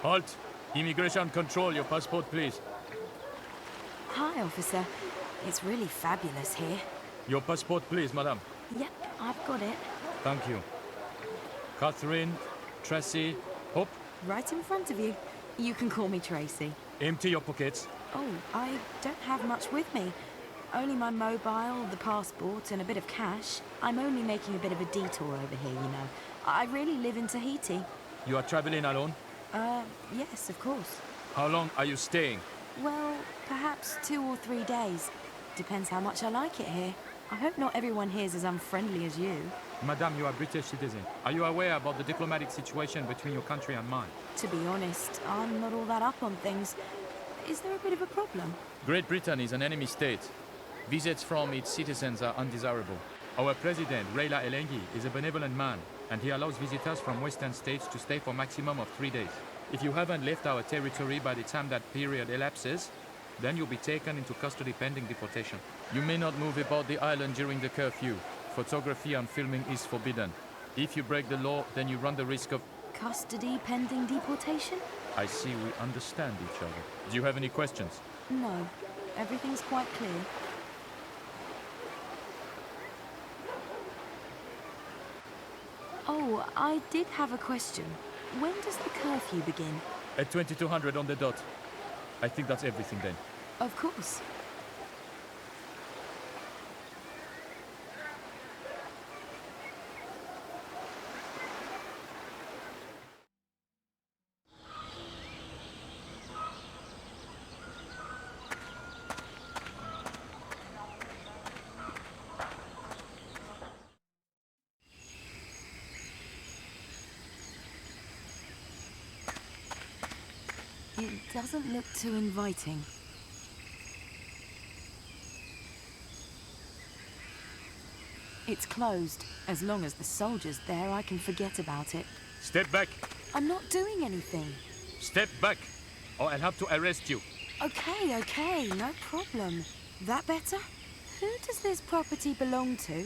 Halt! Immigration control, your passport, please. Hi, officer. It's really fabulous here. Your passport, please, madam. Yep, I've got it. Thank you. Catheryn, Tracy, Hop, Right in front of you. You can call me Tracy. empty your pockets. Oh, I don't have much with me. Only my mobile, the passport, and a bit of cash. I'm only making a bit of a detour over here, you know. I really live in Tahiti. You are traveling alone? Yes, of course. How long are you staying? Well, perhaps 2 or 3 days. Depends how much I like it here. I hope not everyone here's as unfriendly as you. Madam, you are British citizen. Are you aware about the diplomatic situation between your country and mine? To be honest, I'm not all that up on things. Is there a bit of a problem? Great Britain is an enemy state. Visits from its citizens are undesirable. Our president, Raila Elengi, is a benevolent man, and he allows visitors from Western states to stay for a maximum of 3 days. If you haven't left our territory by the time that period elapses, then you'll be taken into custody pending deportation. You may not move about the island during the curfew. Photography and filming is forbidden. If you break the law, then you run the risk of... Custody pending deportation? I see we understand each other. Do you have any questions? No. Everything's quite clear. Oh, I did have a question. When does the curfew begin? At 2200 on the dot. I think that's everything then. Of course. It doesn't look too inviting. It's closed. As long as the soldier's there, I can forget about it. Step back! I'm not doing anything. Step back! Or I'll have to arrest you. Okay, no problem. That better? Who does this property belong to?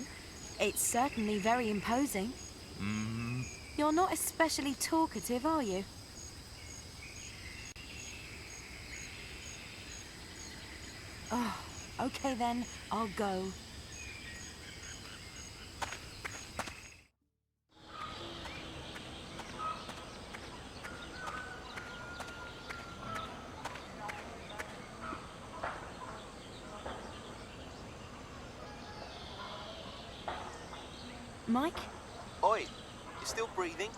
It's certainly very imposing. You're not especially talkative, are you? Oh, okay then, I'll go. Mike? Oi, you still breathing?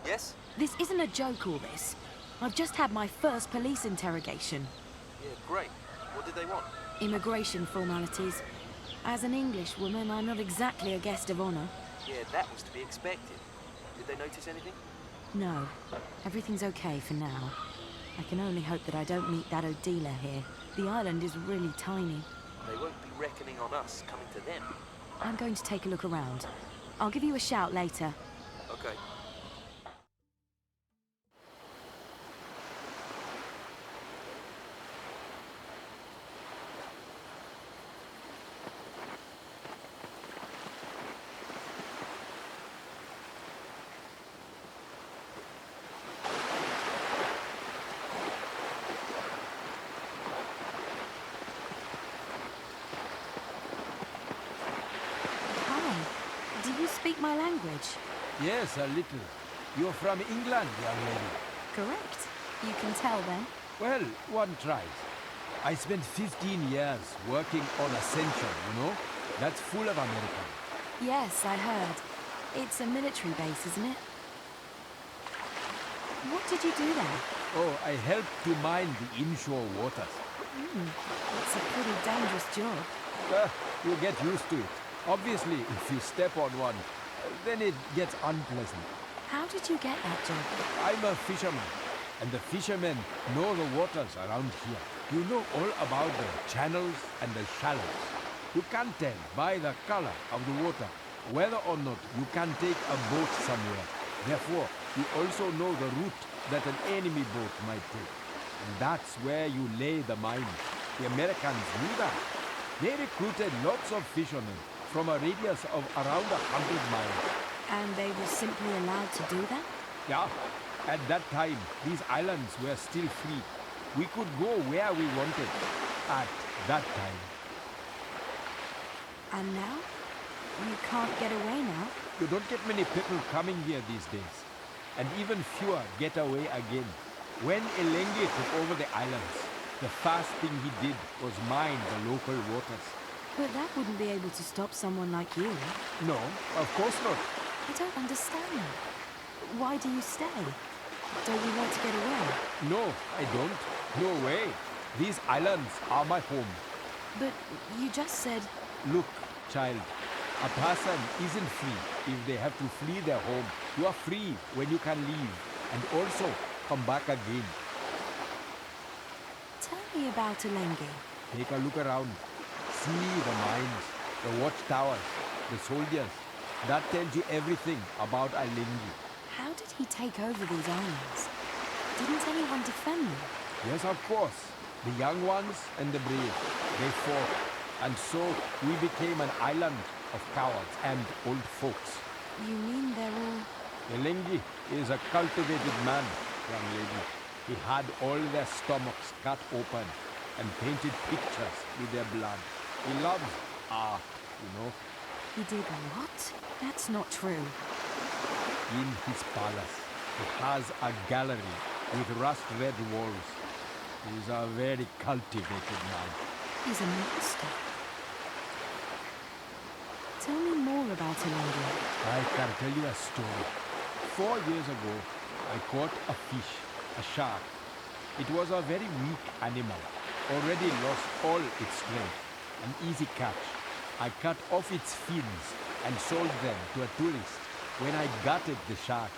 Yes? This isn't a joke, all this. I've just had my first police interrogation. Yeah, great. What did they want? Immigration formalities. As an Englishwoman, I'm not exactly a guest of honor. Yeah, that was to be expected. Did they notice anything? No. Everything's okay for now. I can only hope that I don't meet that dealer here. The island is really tiny. They won't be reckoning on us coming to them. I'm going to take a look around. I'll give you a shout later. Okay. Do you speak my language? Yes, a little. You're from England, young lady. Correct. You can tell then. Well, one tries. I spent 15 years working on Ascension, you know? That's full of Americans. Yes, I heard. It's a military base, isn't it? What did you do there? Oh, I helped to mine the inshore waters. It's a pretty dangerous job. You'll get used to it. Obviously, if you step on one, then it gets unpleasant. How did you get that job? I'm a fisherman, and the fishermen know the waters around here. You know all about the channels and the shallows. You can tell by the color of the water whether or not you can take a boat somewhere. Therefore, you also know the route that an enemy boat might take. And that's where you lay the mine. The Americans knew that. They recruited lots of fishermen from a radius of around 100 miles. And they were simply allowed to do that? Yeah, At that time, these islands were still free. We could go where we wanted at that time. And now? You can't get away now? You don't get many people coming here these days. And even fewer get away again. When Elengi took over the islands, the first thing he did was mine the local waters. But that wouldn't be able to stop someone like you. No, of course not. I don't understand. Why do you stay? Don't you want to get away? No, I don't. No way. These islands are my home. But you just said... Look, child, a person isn't free if they have to flee their home. You are free when you can leave and also come back again. Tell me about Elengi. Take a look around. See the mines, the watchtowers, the soldiers. That tells you everything about Elengi. How did he take over these islands? Didn't anyone defend them? Yes, of course. The young ones and the brave. They fought. And so we became an island of cowards and old folks. You mean they're all... Elengi is a cultivated man, young lady. He had all their stomachs cut open and painted pictures with their blood. He loves art, you know. He did what? That's not true. In his palace, he has a gallery with rust-red walls. He's a very cultivated man. He's a master. Tell me more about Elengi. I can tell you a story. 4 years ago, I caught a fish, a shark. It was a very weak animal, already lost all its strength, an easy catch. I cut off its fins and sold them to a tourist. When I gutted the shark,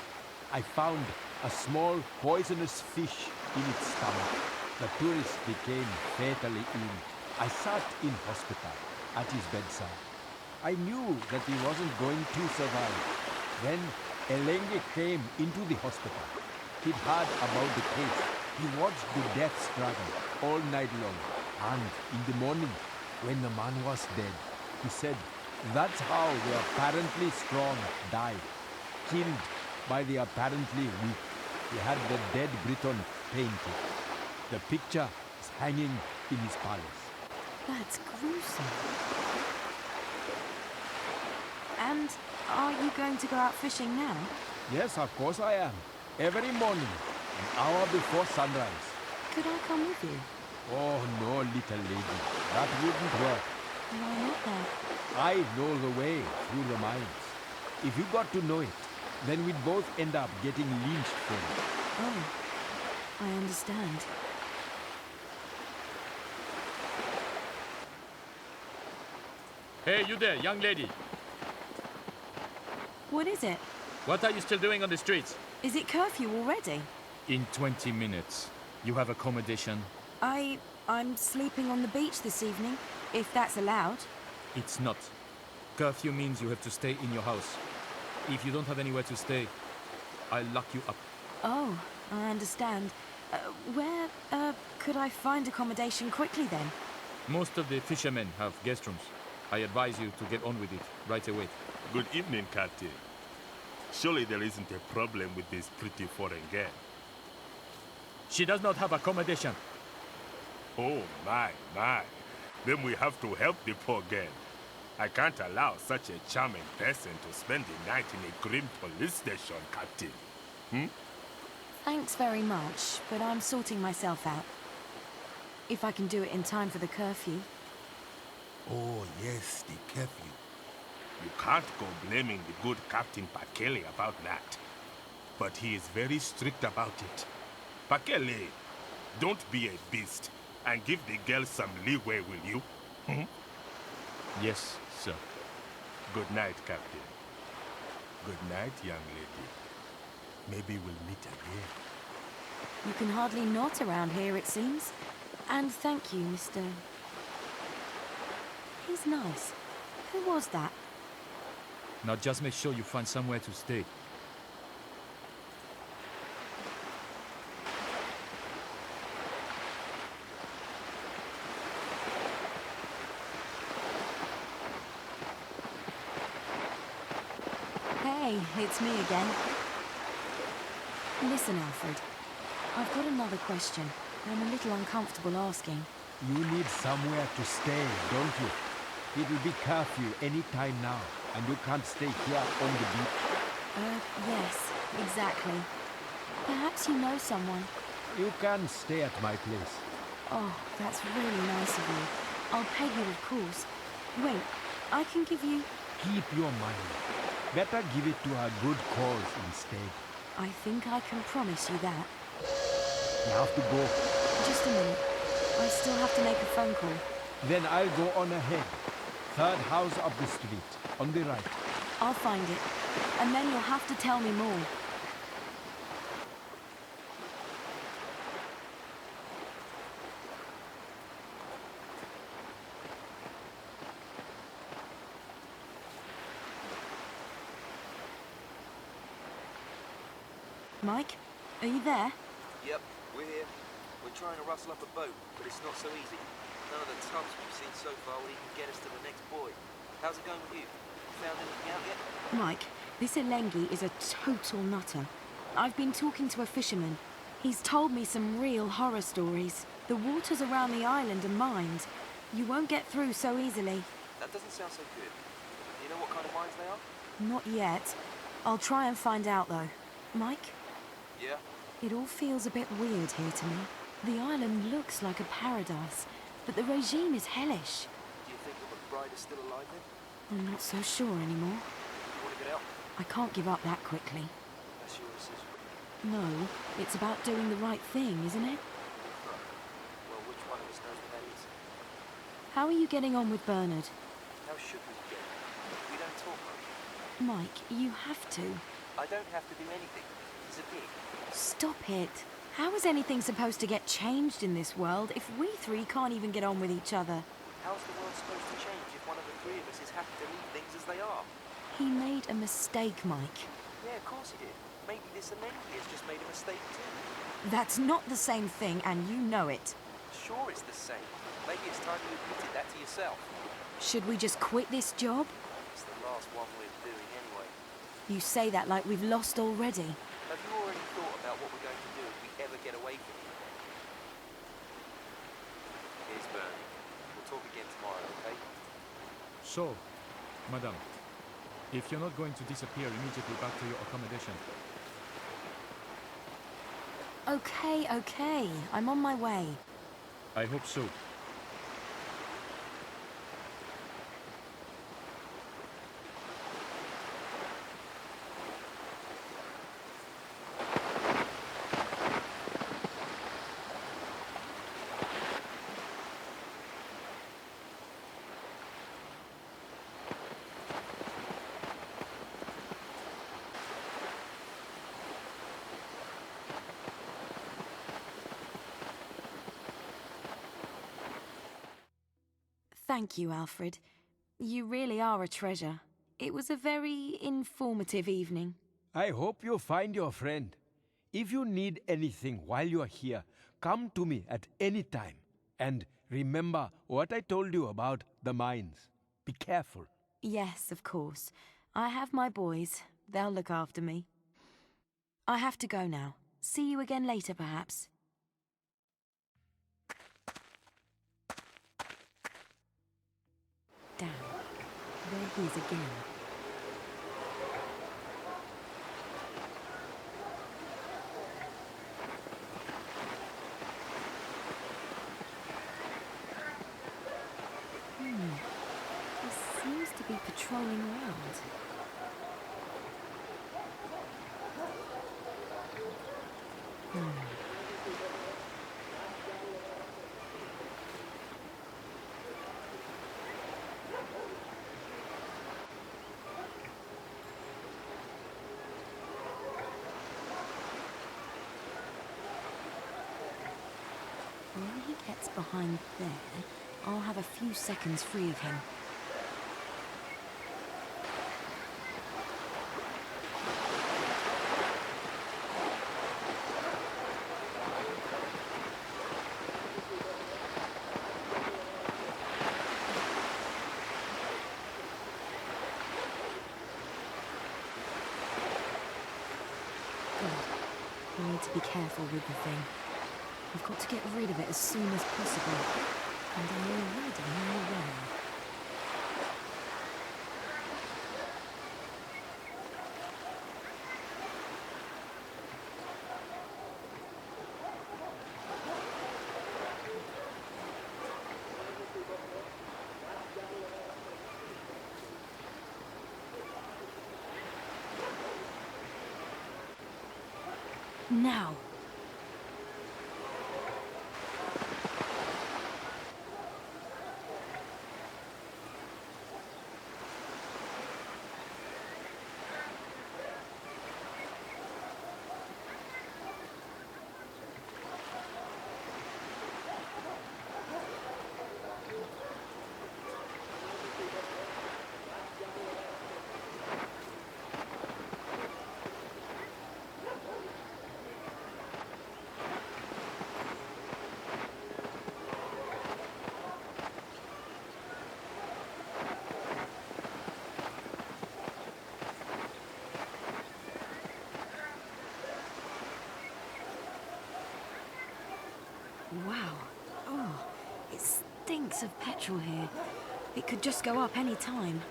I found a small poisonous fish in its stomach. The tourist became fatally ill. I sat in hospital at his bedside. I knew that he wasn't going to survive. Then Elengi came into the hospital. He'd heard about the case. He watched the death struggle all night long. And in the morning, when the man was dead, he said, that's how the apparently strong died, killed by the apparently weak. He had the dead Briton painted. The picture is hanging in his palace. That's gruesome. And are you going to go out fishing now? Yes, of course I am. Every morning, an hour before sunrise. Could I come with you? Oh, no, little lady. That wouldn't work. Why not then? I know the way through the mines. If you got to know it, then we'd both end up getting lynched for it. Oh, I understand. Hey, you there, young lady. What is it? What are you still doing on the streets? Is it curfew already? In 20 minutes. You have accommodation? I'm sleeping on the beach this evening, if that's allowed. It's not. Curfew means you have to stay in your house. If you don't have anywhere to stay, I'll lock you up. Oh, I understand. Where could I find accommodation quickly then? Most of the fishermen have guest rooms. I advise you to get on with it right away. Good evening, Catheryn. Surely there isn't a problem with this pretty foreign girl. She does not have accommodation. Oh, my. Then we have to help the poor girl. I can't allow such a charming person to spend the night in a grim police station, Captain. Thanks very much, but I'm sorting myself out. If I can do it in time for the curfew. Oh, yes, the curfew. You can't go blaming the good Captain Pegue about that. But he is very strict about it. Pegue, don't be a beast and give the girl some leeway, will you? Yes, sir. Good night, Captain. Good night, young lady. Maybe we'll meet again. You can hardly not around here, it seems. And thank you, Mr. He's nice. Who was that? Now just make sure you find somewhere to stay. Hey, it's me again. Listen, Alfred. I've got another question. I'm a little uncomfortable asking. You need somewhere to stay, don't you? It will be curfew any time now, and you can't stay here on the beach. Yes, exactly. Perhaps you know someone. You can stay at my place. Oh, that's really nice of you. I'll pay you, of course. Wait, I can give you... Keep your money. Better give it to a good cause instead. I think I can promise you that. You have to go. Just a minute. I still have to make a phone call. Then I'll go on ahead. Third house up the street, on the right. I'll find it. And then you'll have to tell me more. Mike, are you there? Yep, we're here. We're trying to rustle up a boat, but it's not so easy. None of the tubs we've seen so far will even get us to the next buoy. How's it going with you? You found anything out yet? Mike, this Elengi is a total nutter. I've been talking to a fisherman. He's told me some real horror stories. The waters around the island are mined. You won't get through so easily. That doesn't sound so good. Do you know what kind of mines they are? Not yet. I'll try and find out, though. Mike? Yeah? It all feels a bit weird here to me. The island looks like a paradise, but the regime is hellish. Do you think the McBride is still alive then? I'm not so sure anymore. You want to get out? I can't give up that quickly. That's your decision. No, it's about doing the right thing, isn't it? Right. Well, which one of us knows what that is? How are you getting on with Bernard? How should we get? We don't talk much. Mike, you have to. I don't have to do anything. He's a pig. Stop it. How is anything supposed to get changed in this world if we three can't even get on with each other? How's the world supposed to change if one of the three of us is happy to leave things as they are? He made a mistake, Mike. Yeah, of course he did. Maybe this Elengi has just made a mistake too. That's not the same thing, and you know it. Sure it's the same. Maybe it's time you admitted that to yourself. Should we just quit this job? It's the last one we're doing anyway. You say that like we've lost already. Have you already thought about what we're going to do if we ever get away from here? Here's Bern. We'll talk again tomorrow, okay? So, madame, if you're not going to disappear immediately back to your accommodation. Okay, okay. I'm on my way. I hope so. Thank you, Alfred. You really are a treasure. It was a very informative evening. I hope you find your friend. If you need anything while you are here, come to me at any time. And remember what I told you about the mines. Be careful. Yes, of course. I have my boys. They'll look after me. I have to go now. See you again later, perhaps. Damn. There he is again. He seems to be patrolling around. When he gets behind there, I'll have a few seconds free of him. Good. careful with the thing. We've got to get rid of it as soon as possible. And I'm already on the way. Now. Wow. Oh, it stinks of petrol here. It could just go up any time.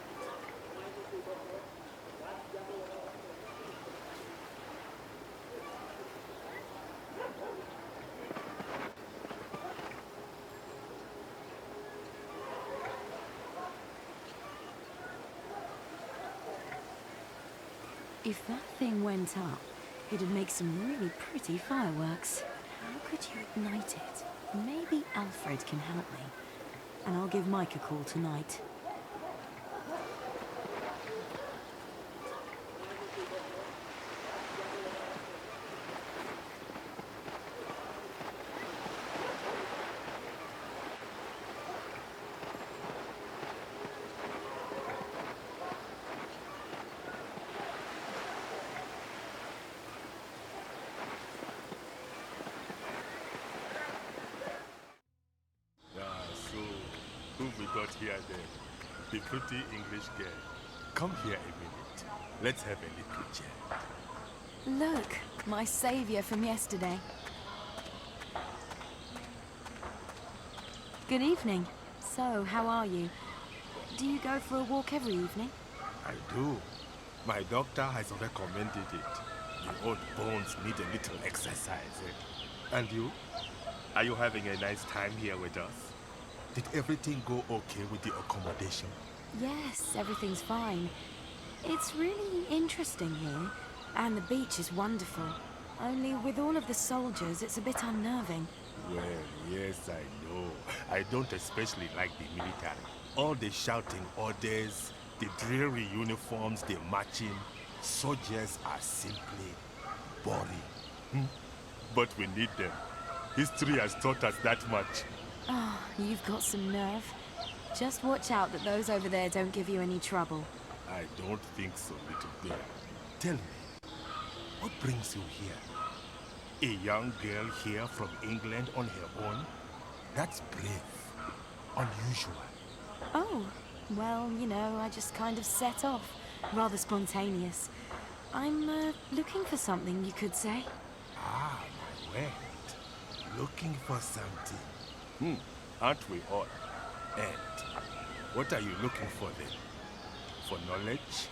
If that thing went up, it'd make some really pretty fireworks. How could you ignite it? Maybe Alfred can help me. And I'll give Mike a call tonight. Who we got here then? The pretty English girl. Come here a minute. Let's have a little chat. Look, my saviour from yesterday. Good evening. So, how are you? Do you go for a walk every evening? I do. My doctor has recommended it. The old bones need a little exercise. And you? Are you having a nice time here with us? Did everything go okay with the accommodation? Yes, everything's fine. It's really interesting here, and the beach is wonderful. Only with all of the soldiers, it's a bit unnerving. Well, yes, I know. I don't especially like the military. All the shouting orders, the dreary uniforms, the marching. Soldiers are simply boring. But we need them. History has taught us that much. Oh, you've got some nerve. Just watch out that those over there don't give you any trouble. I don't think so, little girl. Tell me, what brings you here? A young girl here from England on her own? That's brave. Unusual. Oh, well, you know, I just kind of set off. Rather spontaneous. I'm, looking for something, you could say. Ah, my word. Looking for something. Aren't we all? And what are you looking for then? For knowledge?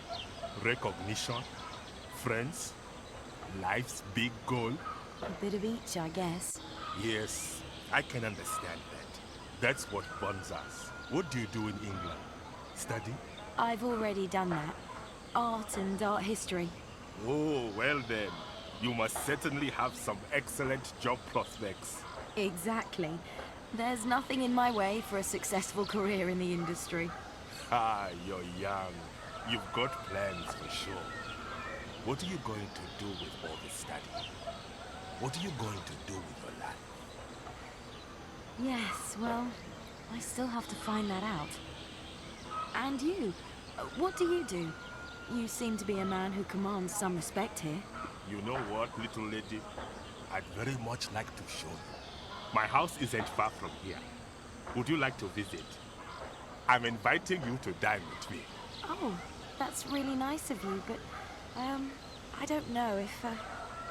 Recognition? Friends? Life's big goal? A bit of each, I guess. Yes, I can understand that. That's what bonds us. What do you do in England? Study? I've already done that. Art and art history. Oh, well then. You must certainly have some excellent job prospects. Exactly. There's nothing in my way for a successful career in the industry. Ah, you're young. You've got plans for sure. What are you going to do with all this study? What are you going to do with your life? Yes, well, I still have to find that out. And you? What do you do? You seem to be a man who commands some respect here. You know what, little lady? I'd very much like to show you. My house isn't far from here. Would you like to visit? I'm inviting you to dine with me. Oh, that's really nice of you, but, I don't know if,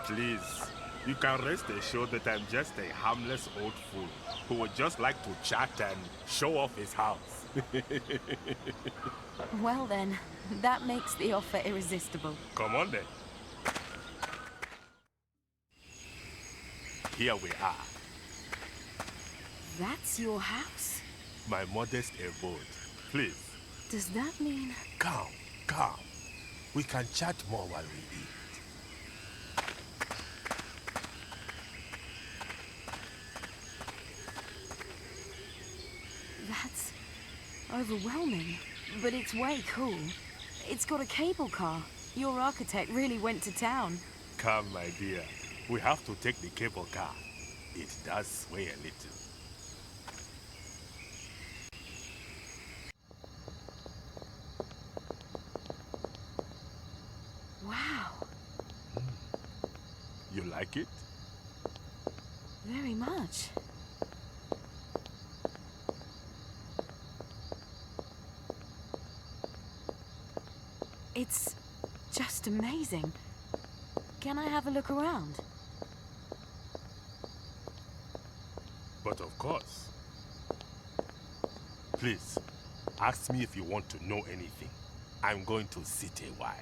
Please, You can rest assured that I'm just a harmless old fool who would just like to chat and show off his house. Well then, that makes the offer irresistible. Come on then. Here we are. That's your house? My modest abode. Please. Does that mean... Calm, calm. We can chat more while we eat. That's overwhelming, but it's way cool. It's got a cable car. Your architect really went to town. Come, my dear. We have to take the cable car. It does sway a little. Wow, You like it? very much. It's just amazing. Can I have a look around? But of course. Please, ask me if you want to know anything. I'm going to sit a while.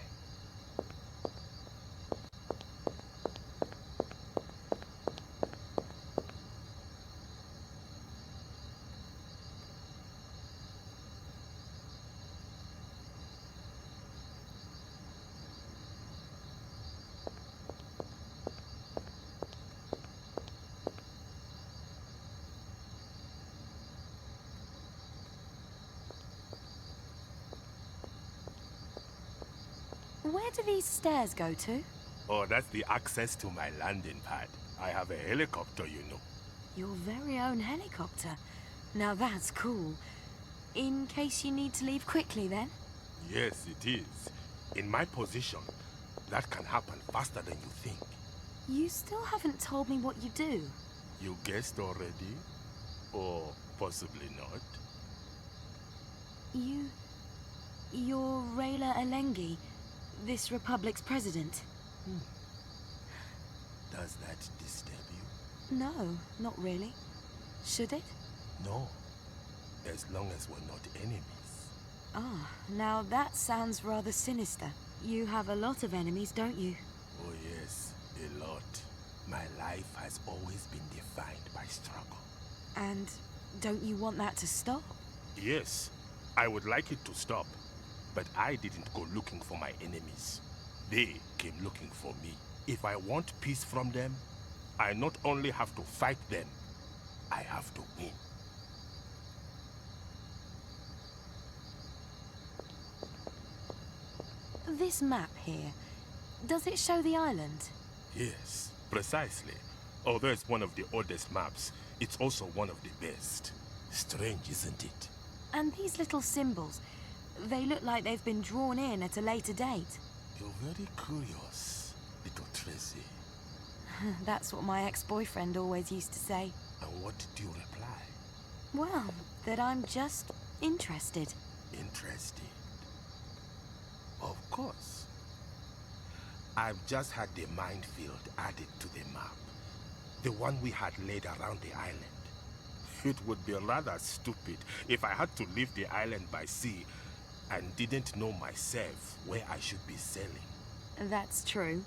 Where do these stairs go to? Oh, that's the access to my landing pad. I have a helicopter, you know. Your very own helicopter. Now that's cool. In case you need to leave quickly then? Yes, it is. In my position, that can happen faster than you think. You still haven't told me what you do. You guessed already? Or possibly not? You're Rayla Alengi, this republic's president. Does that disturb you? No, not really. Should it? No. As long as we're not enemies. Ah, now that sounds rather sinister. You have a lot of enemies, don't you? Oh yes, a lot. My life has always been defined by struggle. And don't you want that to stop? Yes, I would like it to stop. But I didn't go looking for my enemies. They came looking for me. If I want peace from them, I not only have to fight them, I have to win. This map here, does it show the island? Yes, precisely. Although it's one of the oldest maps, it's also one of the best. Strange, isn't it? And these little symbols, they look like they've been drawn in at a later date. You're very curious, little Tracy. That's what my ex-boyfriend always used to say. And what did you reply? Well, that I'm just interested. Interested? Of course. I've just had the minefield added to the map. The one we had laid around the island. It would be rather stupid if I had to leave the island by sea and didn't know myself where I should be sailing. That's true.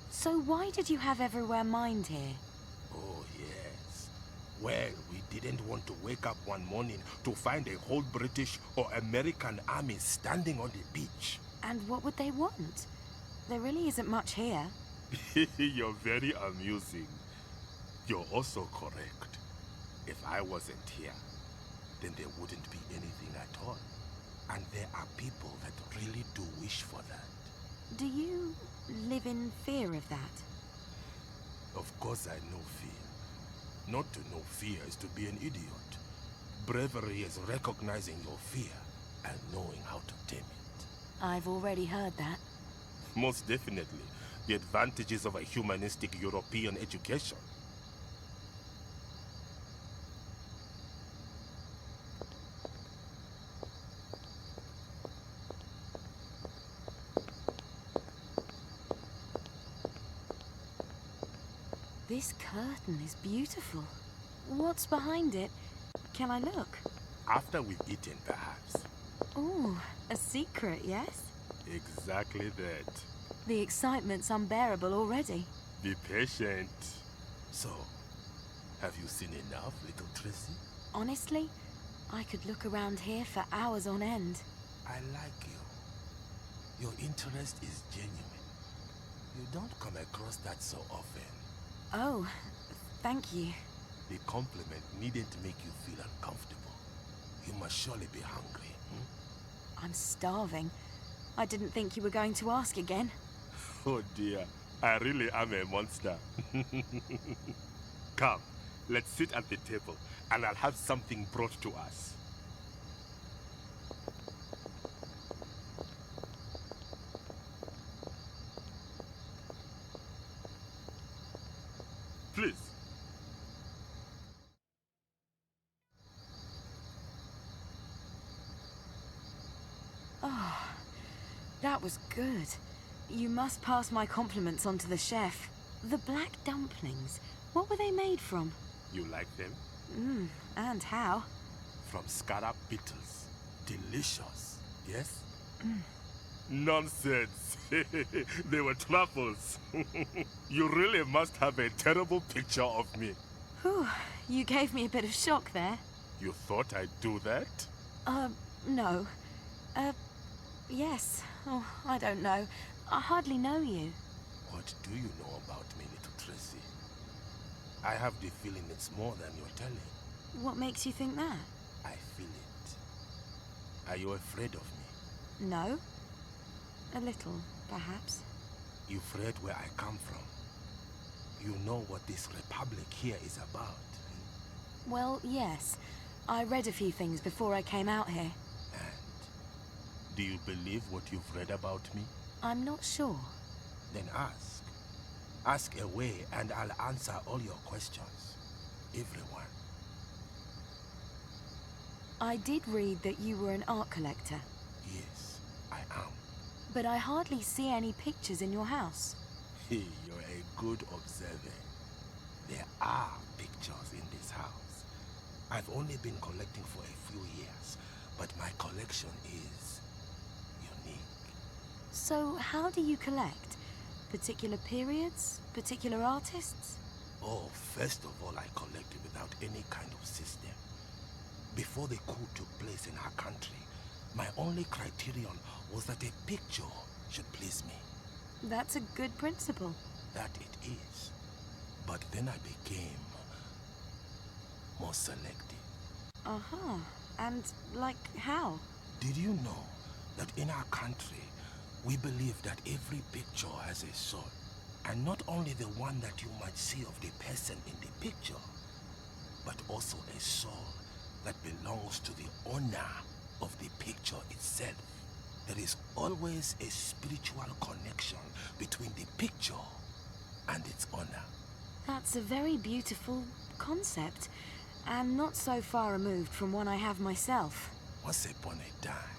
So why did you have everywhere mined here? Oh, yes. Well, we didn't want to wake up one morning to find a whole British or American army standing on the beach. And what would they want? There really isn't much here. You're very amusing. You're also correct. If I wasn't here, then there wouldn't be anything at all. And there are people that really do wish for that. Do you live in fear of that? Of course I know fear. Not to know fear is to be an idiot. Bravery is recognizing your fear and knowing how to tame it. I've already heard that. Most definitely. The advantages of a humanistic European education. This curtain is beautiful. What's behind it? Can I look? After we've eaten, perhaps. Ooh, a secret, yes? Exactly that. The excitement's unbearable already. Be patient. So, have you seen enough, little Tracy? Honestly, I could look around here for hours on end. I like you. Your interest is genuine. You don't come across that so often. Oh, thank you. The compliment needn't make you feel uncomfortable. You must surely be hungry. I'm starving. I didn't think you were going to ask again. Oh dear, I really am a monster. Come, let's sit at the table, and I'll have something brought to us. Please. Oh, that was good. You must pass my compliments on to the chef. The black dumplings, what were they made from? You like them? And how? From scarab beetles. Delicious, yes? Nonsense. They were truffles. You really must have a terrible picture of me. Whew, you gave me a bit of shock there. You thought I'd do that? No. Yes. Oh, I don't know. I hardly know you. What do you know about me, little Tracy? I have the feeling it's more than you're telling. What makes you think that? I feel it. Are you afraid of me? No. A little, perhaps. You've read where I come from. You know what this republic here is about. Well, yes. I read a few things before I came out here. And do you believe what you've read about me? I'm not sure. Then ask. Ask away and I'll answer all your questions. Everyone. I did read that you were an art collector. Yes, I am. But I hardly see any pictures in your house. Hey, you're a good observer. There are pictures in this house. I've only been collecting for a few years, but my collection is unique. So how do you collect? Particular periods? Particular artists? Oh, first of all, I collected without any kind of system. Before the coup took place in our country, my only criterion was that a picture should please me. That's a good principle. That it is. But then I became more selective. Uh-huh. And, like, how? Did you know that in our country, we believe that every picture has a soul? And not only the one that you might see of the person in the picture, but also a soul that belongs to the owner of the picture itself. There is always a spiritual connection between the picture and its owner. That's a very beautiful concept, and not so far removed from one I have myself. Once upon a time,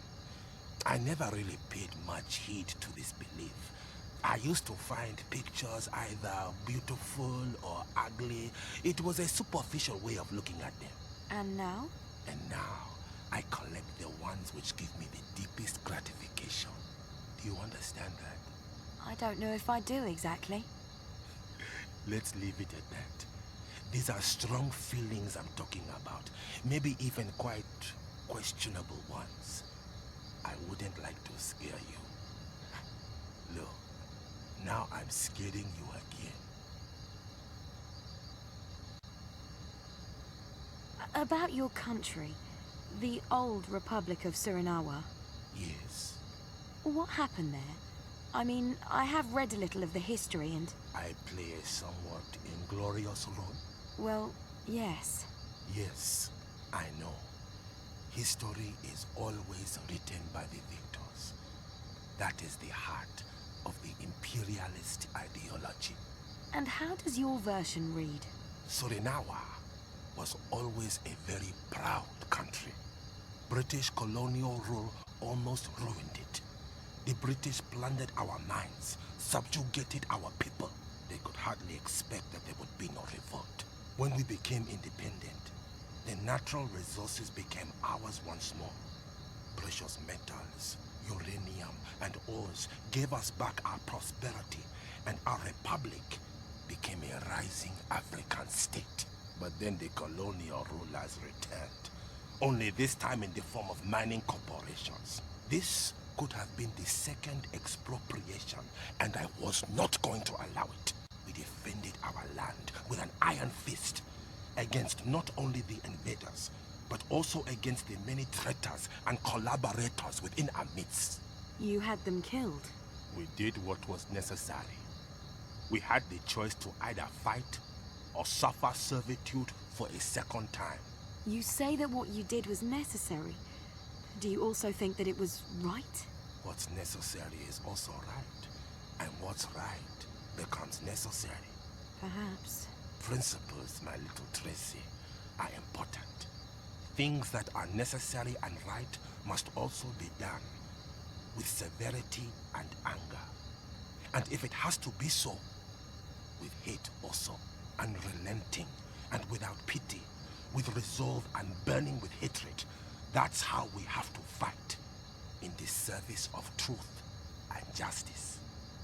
I never really paid much heed to this belief. I used to find pictures either beautiful or ugly. It was a superficial way of looking at them. And now? And now, I collect the ones which give me the deepest gratification. Do you understand that? I don't know if I do exactly. Let's leave it at that. These are strong feelings I'm talking about. Maybe even quite questionable ones. I wouldn't like to scare you. Look, now I'm scaring you again. About your country, the old Republic of Surinawa. Yes, What happened there? I mean, I have read a little of the history and... I play a somewhat inglorious role. Well, yes. Yes, I know. History is always written by the victors. That is the heart of the imperialist ideology. And how does your version read? Surinawa was always a very proud country. British colonial rule almost ruined it. The British plundered our mines, subjugated our people. They could hardly expect that there would be no revolt. When we became independent, the natural resources became ours once more. Precious metals, uranium, and ores gave us back our prosperity, and our republic became a rising African state. But then the colonial rulers returned, only this time in the form of mining corporations. This could have been the second expropriation, and I was not going to allow it. We defended our land with an iron fist against not only the invaders, but also against the many traitors and collaborators within our midst. You had them killed. We did what was necessary. We had the choice to either fight or suffer servitude for a second time. You say that what you did was necessary. Do you also think that it was right? What's necessary is also right, and what's right becomes necessary. Perhaps. Principles, my little Tracy, are important. Things that are necessary and right must also be done with severity and anger. And if it has to be so, with hate also, unrelenting and without pity, with resolve and burning with hatred, that's how we have to fight in the service of truth and justice.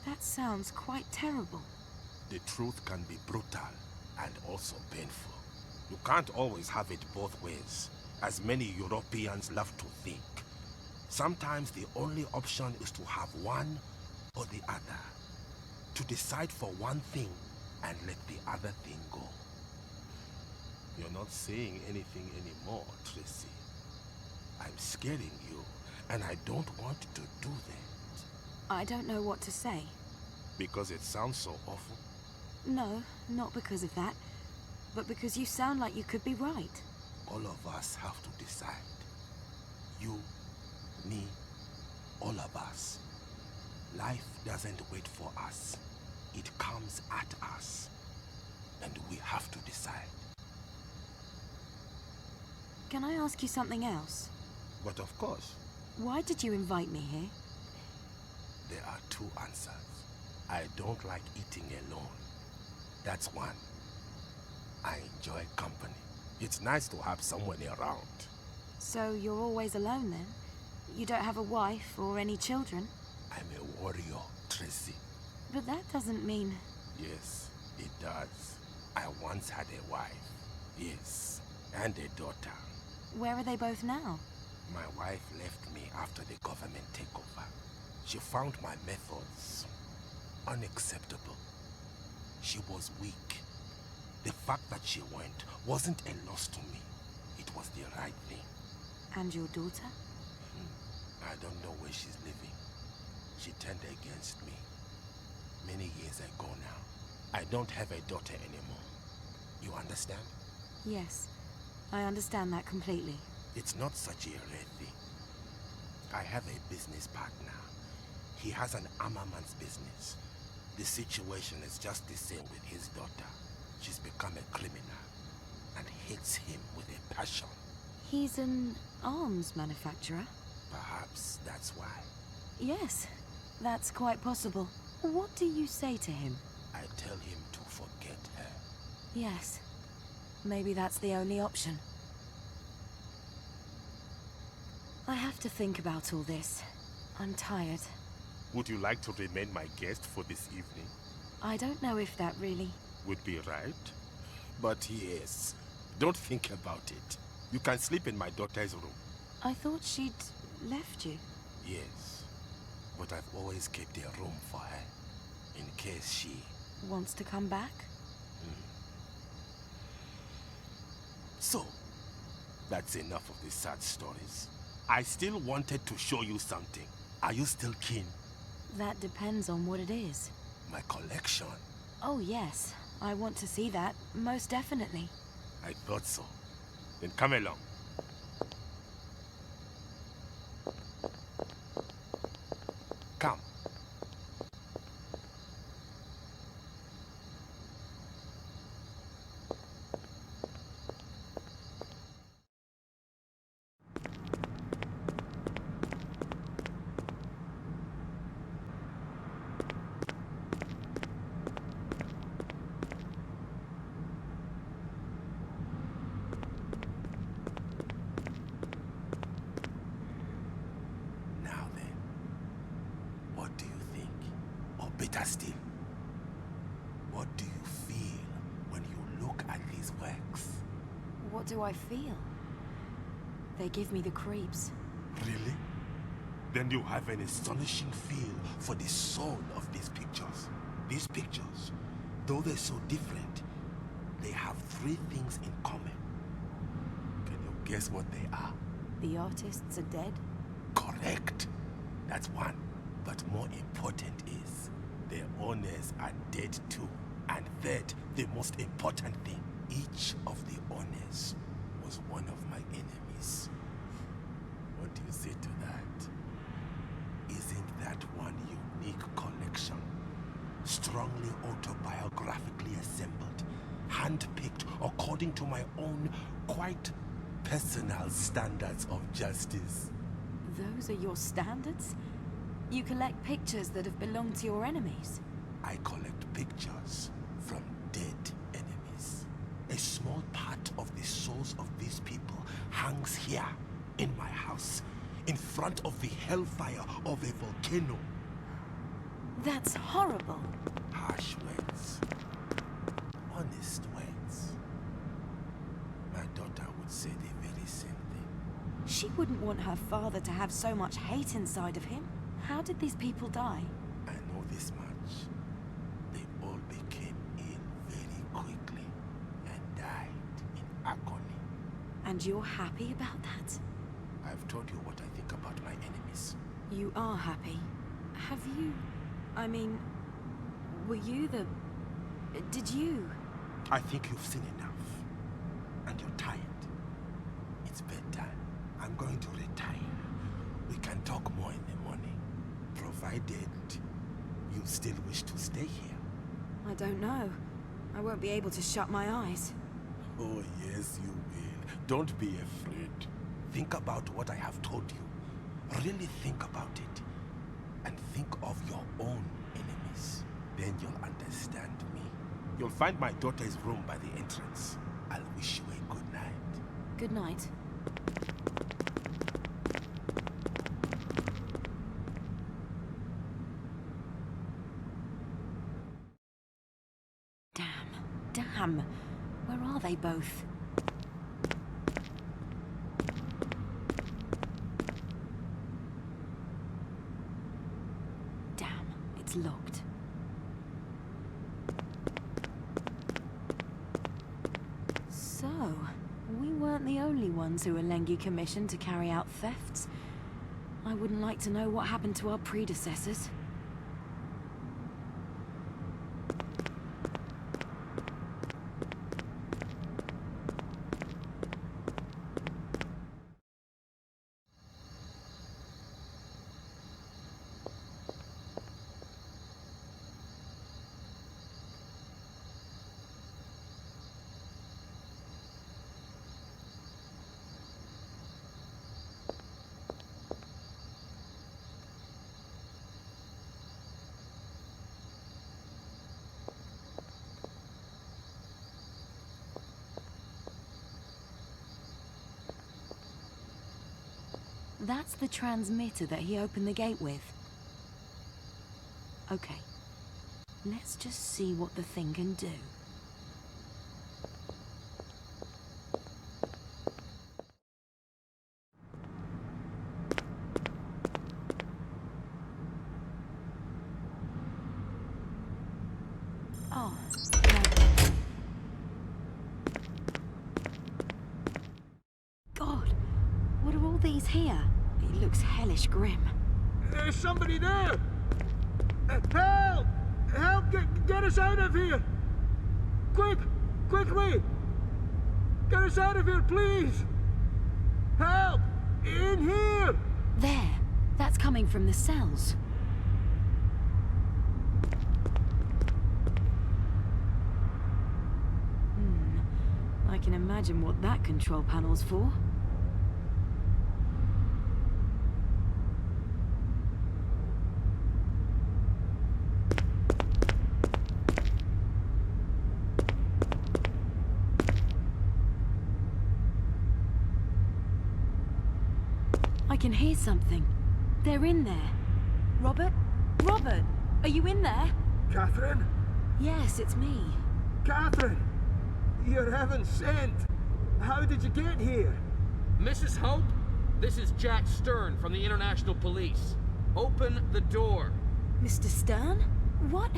That sounds quite terrible. The truth can be brutal and also painful. You can't always have it both ways, as many Europeans love to think. Sometimes the only option is to have one or the other. To decide for one thing and let the other thing go. You're not saying anything anymore, Tracy. I'm scaring you, and I don't want to do that. I don't know what to say. Because it sounds so awful? No, not because of that, but because you sound like you could be right. All of us have to decide. You, me, all of us. Life doesn't wait for us. It comes at us. And we have to decide. Can I ask you something else? But of course. Why did you invite me here? There are two answers. I don't like eating alone. That's one. I enjoy company. It's nice to have someone around. So you're always alone then? You don't have a wife or any children? I'm a warrior, Tracy. But that doesn't mean... Yes, it does. I once had a wife. Yes, and a daughter. Where are they both now? My wife left me after the government takeover. She found my methods unacceptable. She was weak. The fact that she went wasn't a loss to me. It was the right thing. And your daughter? I don't know where she's living. She turned against me many years ago now. I don't have a daughter anymore. You understand? Yes, I understand that completely. It's not such a rare thing. I have a business partner. He has an armaments business. The situation is just the same with his daughter. She's become a criminal and hates him with a passion. He's an arms manufacturer? Perhaps that's why. Yes, that's quite possible. What do you say to him? I tell him to forget her. Yes, maybe that's the only option. I have to think about all this. I'm tired. Would you like to remain my guest for this evening? I don't know if that really... Would be right. But yes, don't think about it. You can sleep in my daughter's room. I thought she'd left you. Yes, but I've always kept a room for her, in case she... Wants to come back? So, that's enough of the sad stories. I still wanted to show you something. Are you still keen? That depends on what it is. My collection. Oh yes, I want to see that, most definitely. I thought so. Then come along. Come. Better still, what do you feel when you look at these works? What do I feel? They give me the creeps. Really? Then you have an astonishing feel for the soul of these pictures. These pictures, though they're so different, they have three things in common. Can you guess what they are? The artists are dead? Correct. That's one. But more important is, their owners are dead too. And third, the most important thing, each of the owners was one of my enemies. What do you say to that? Isn't that one unique collection? Strongly autobiographically assembled, handpicked according to my own quite personal standards of justice. Those are your standards? You collect pictures that have belonged to your enemies? I collect pictures from dead enemies. A small part of the souls of these people hangs here in my house, in front of the hellfire of a volcano. That's horrible. Harsh words. Honest words. My daughter would say the very same thing. She wouldn't want her father to have so much hate inside of him. How did these people die? I know this much. They all became ill very quickly and died in agony. And you're happy about that? I've told you what I think about my enemies. You are happy. Have you... I mean... Were you the... Did you... I think you've seen enough. And you're tired. It's bedtime. I'm going to retire. We can talk more in the morning. Provided you still wish to stay here. I don't know. I won't be able to shut my eyes. Oh, yes, you will. Don't be afraid. Think about what I have told you. Really think about it. And think of your own enemies. Then you'll understand me. You'll find my daughter's room by the entrance. I'll wish you a good night. Good night. Damn. Where are they both? Damn, it's locked. So, we weren't the only ones who Alengi commissioned to carry out thefts. I wouldn't like to know what happened to our predecessors. That's the transmitter that he opened the gate with. Okay. Let's just see what the thing can do. Oh, no. God, what are all these here? It looks hellish grim. There's somebody there! Help! Help! Get us out of here! Quick! Quickly! Get us out of here, please! Help! In here! There. That's coming from the cells. I can imagine what that control panel's for. I can hear something. They're in there. Robert? Robert! Are you in there? Catheryn? Yes, it's me. Catheryn! You're heaven sent! How did you get here? Mrs. Hope, this is Jack Stern from the International Police. Open the door. Mr. Stern? What?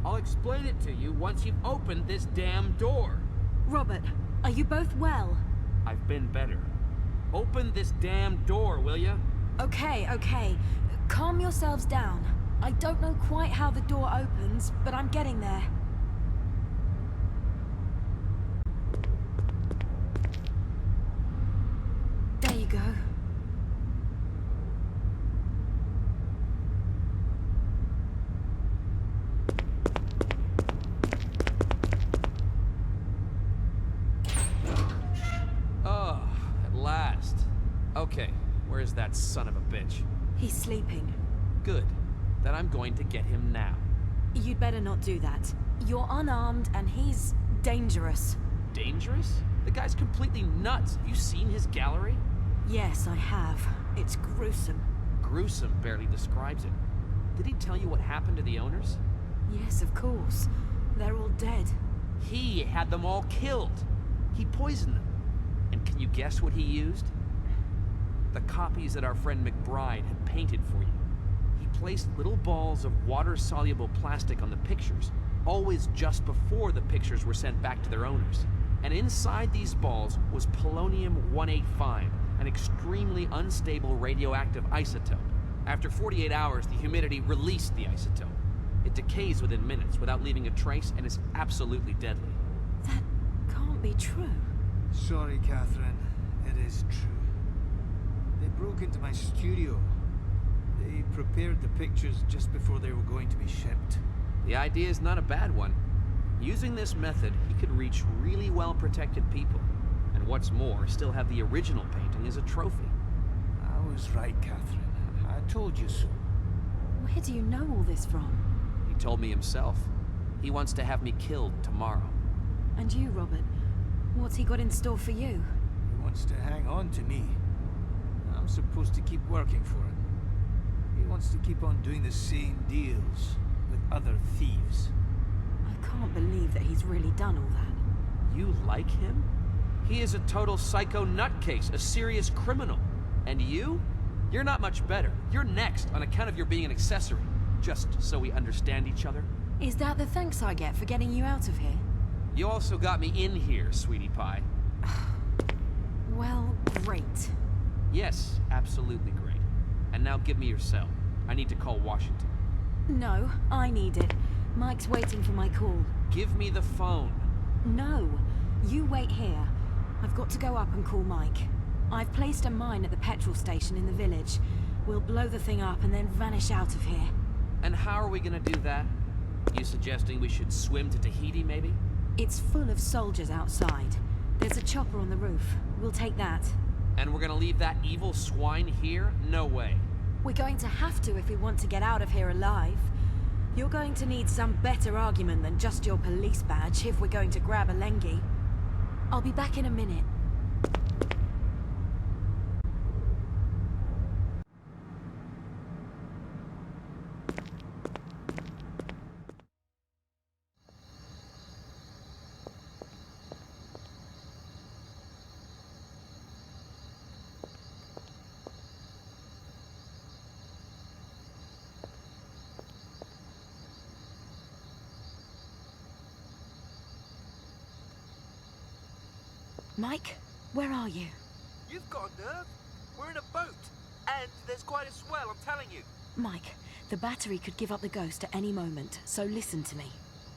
I'll explain it to you once you've opened this damn door. Robert, are you both well? I've been better. Open this damn door, will ya? Okay, okay. Calm yourselves down. I don't know quite how the door opens, but I'm getting there. There you go. Oh, at last. Okay, where's that son of a bitch? He's sleeping. Good. Then I'm going to get him now. You'd better not do that. You're unarmed and he's dangerous. Dangerous? The guy's completely nuts. Have you seen his gallery? Yes, I have. It's gruesome. Gruesome barely describes it. Did he tell you what happened to the owners? Yes, of course. They're all dead. He had them all killed. He poisoned them. And can you guess what he used? The copies that our friend McBride had painted for you. He placed little balls of water-soluble plastic on the pictures, always just before the pictures were sent back to their owners. And inside these balls was polonium-185, an extremely unstable radioactive isotope. After 48 hours, the humidity released the isotope. It decays within minutes without leaving a trace and is absolutely deadly. That can't be true. Sorry, Catheryn. It is true. They broke into my studio. They prepared the pictures just before they were going to be shipped. The idea is not a bad one. Using this method, he could reach really well-protected people. And what's more, still have the original painting as a trophy. I was right, Catheryn. I told you so. Where do you know all this from? He told me himself. He wants to have me killed tomorrow. And you, Robert? What's he got in store for you? He wants to hang on to me. I'm supposed to keep working for him. He wants to keep on doing the same deals with other thieves. I can't believe that he's really done all that. You like him? He is a total psycho nutcase, a serious criminal. And you? You're not much better. You're next on account of your being an accessory. Just so we understand each other. Is that the thanks I get for getting you out of here? You also got me in here, sweetie pie. Well, great. Yes, absolutely great. And now give me your cell. I need to call Washington. No, I need it. Mike's waiting for my call. Give me the phone. No, you wait here. I've got to go up and call Mike. I've placed a mine at the petrol station in the village. We'll blow the thing up and then vanish out of here. And how are we gonna do that? You suggesting we should swim to Tahiti, maybe? It's full of soldiers outside. There's a chopper on the roof. We'll take that. And we're gonna leave that evil swine here? No way. We're going to have to if we want to get out of here alive. You're going to need some better argument than just your police badge if we're going to grab a Lengi. I'll be back in a minute. Mike, where are you? You've got nerve. We're in a boat. And there's quite a swell, I'm telling you. Mike, the battery could give up the ghost at any moment, so listen to me.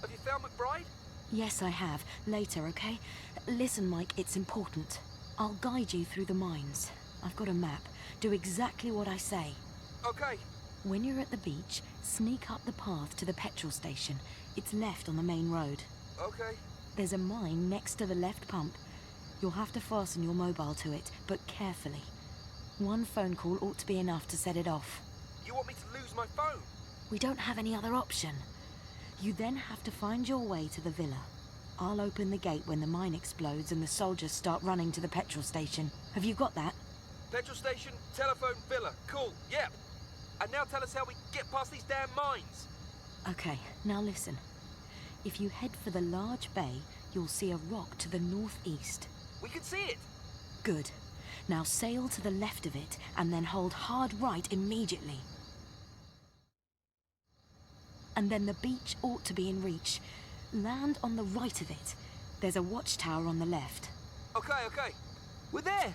Have you found McBride? Yes, I have. Later, okay? Listen, Mike, it's important. I'll guide you through the mines. I've got a map. Do exactly what I say. Okay. When you're at the beach, sneak up the path to the petrol station. It's left on the main road. Okay. There's a mine next to the left pump. You'll have to fasten your mobile to it, but carefully. One phone call ought to be enough to set it off. You want me to lose my phone? We don't have any other option. You then have to find your way to the villa. I'll open the gate when the mine explodes and the soldiers start running to the petrol station. Have you got that? Petrol station, telephone, villa. Cool, yep. And now tell us how we get past these damn mines. Okay, now listen. If you head for the large bay, you'll see a rock to the northeast. We can see it! Good. Now sail to the left of it, and then hold hard right immediately. And then the beach ought to be in reach. Land on the right of it. There's a watchtower on the left. Okay. We're there!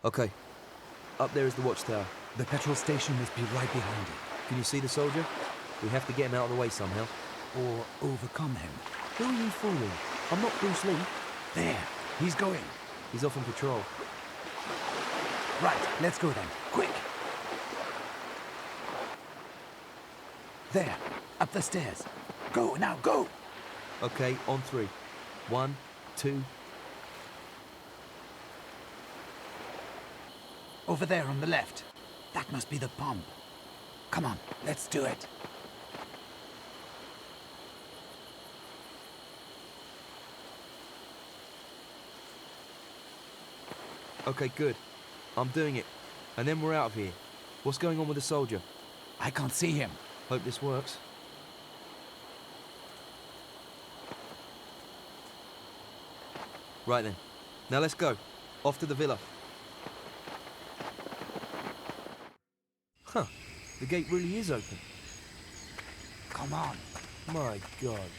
Okay. Up there is the watchtower. The petrol station must be right behind it. Can you see the soldier? We have to get him out of the way somehow. Or overcome him. Who are you fooling? I'm not Bruce Lee. There, he's going. He's off on patrol. Right, let's go then. Quick! There, up the stairs. Go, now go! Okay, on 3. 1, 2... Over there on the left. That must be the pump. Come on, let's do it. Okay, good. I'm doing it. And then we're out of here. What's going on with the soldier? I can't see him. Hope this works. Right then. Now let's go. Off to the villa. Huh. The gate really is open. Come on. My God.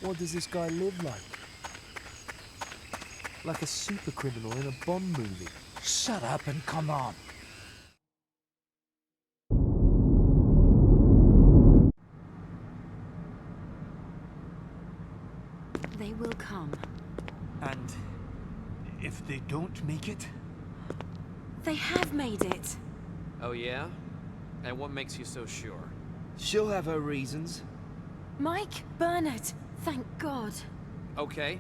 What does this guy live like? Like a super criminal in a Bond movie. Shut up and come on. They will come. And if they don't make it? They have made it. Oh yeah? And what makes you so sure? She'll have her reasons. Mike, Bernard, thank God. Okay.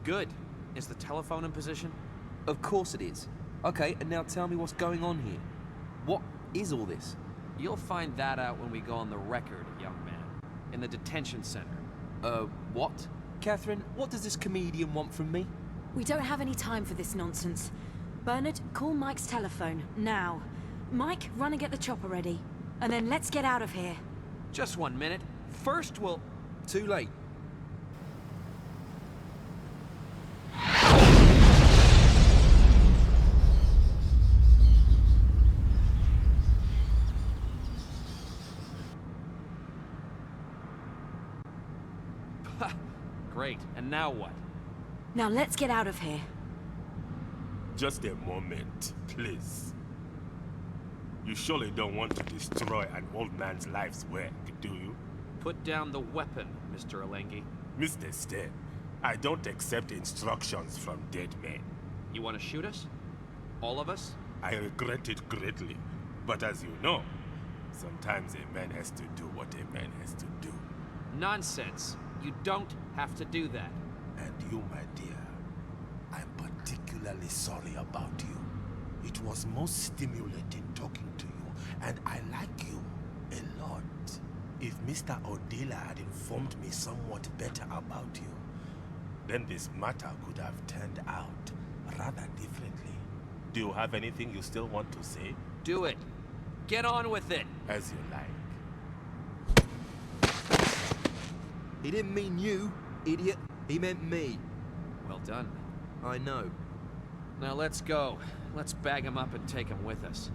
Good. Is the telephone in position? Of course it is. Okay, and now tell me what's going on here. What is all this? You'll find that out when we go on the record, young man. In the detention center. What? Catheryn, what does this comedian want from me? We don't have any time for this nonsense. Bernard, call Mike's telephone, now. Mike, run and get the chopper ready. And then let's get out of here. Just 1 minute. First we'll... Too late. Great. And now what? Now let's get out of here. Just a moment, please. You surely don't want to destroy an old man's life's work, do you? Put down the weapon, Mr. Alengi. Mr. Ste, I don't accept instructions from dead men. You want to shoot us? All of us? I regret it greatly, but as you know, sometimes a man has to do what a man has to do. Nonsense. You don't have to do that. And you, my dear, I'm particularly sorry about you. It was most stimulating talking to you, and I like you a lot. If Mr. Odila had informed me somewhat better about you, then this matter could have turned out rather differently. Do you have anything you still want to say? Do it. Get on with it. As you like. He didn't mean you, idiot. He meant me. Well done. I know. Now let's go. Let's bag him up and take him with us.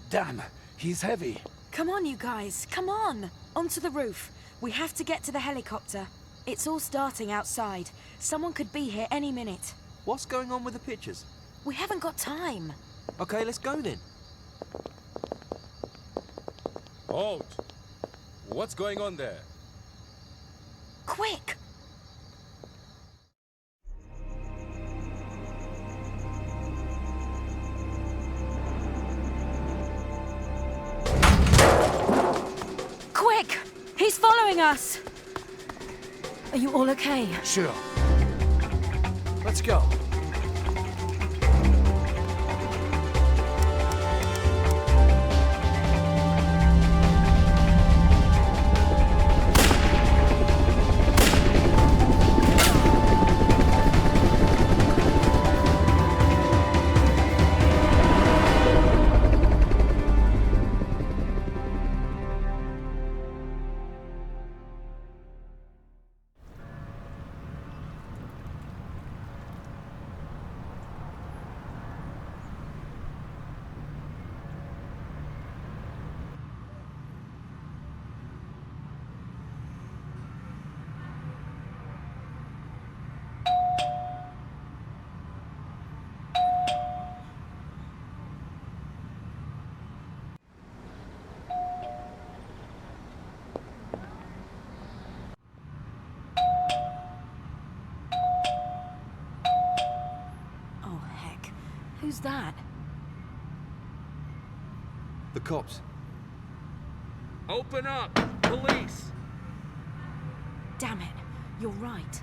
Damn, he's heavy. Come on, you guys, come on! Onto the roof. We have to get to the helicopter. It's all starting outside. Someone could be here any minute. What's going on with the pictures? We haven't got time. Okay, let's go then. Halt! What's going on there? Quick! Quick! He's following us! Are you all okay? Sure. Let's go. Who's that? The cops. Open up! Police! Damn it. You're right.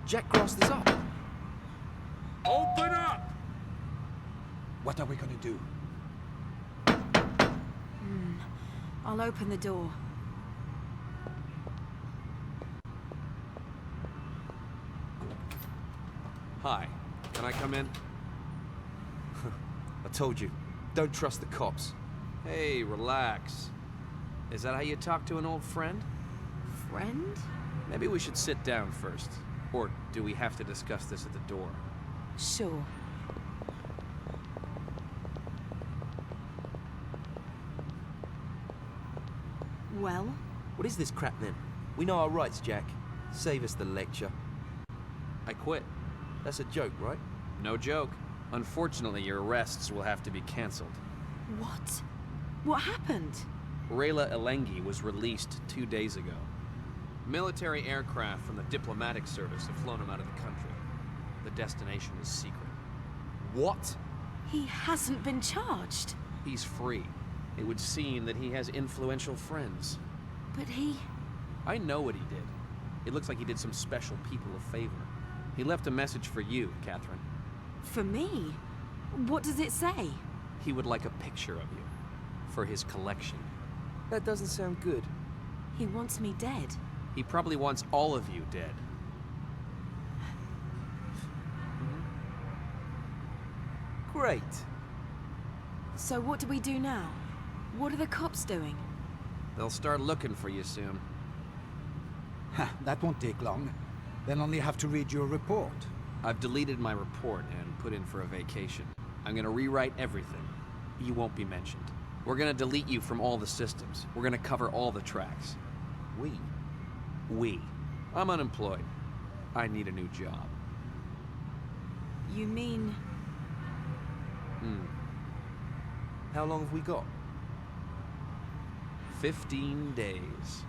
Jack grassed us up. Open up! What are we gonna do? I'll open the door. Hi. Can I come in? I told you, don't trust the cops. Hey, relax. Is that how you talk to an old friend? Friend? Maybe we should sit down first. Or do we have to discuss this at the door? Sure. Well? What is this crap then? We know our rights, Jack. Save us the lecture. I quit. That's a joke, right? No joke. Unfortunately, your arrests will have to be cancelled. What? What happened? Rayla Elengi was released 2 days ago. Military aircraft from the diplomatic service have flown him out of the country. The destination is secret. What? He hasn't been charged. He's free. It would seem that he has influential friends. But he... I know what he did. It looks like he did some special people a favor. He left a message for you, Catheryn. For me? What does it say? He would like a picture of you. For his collection. That doesn't sound good. He wants me dead. He probably wants all of you dead. Great. So what do we do now? What are the cops doing? They'll start looking for you soon. That won't take long. They'll only have to read your report. I've deleted my report and put in for a vacation. I'm gonna rewrite everything. You won't be mentioned. We're gonna delete you from all the systems. We're gonna cover all the tracks. We? We. I'm unemployed. I need a new job. You mean... How long have we got? 15 days.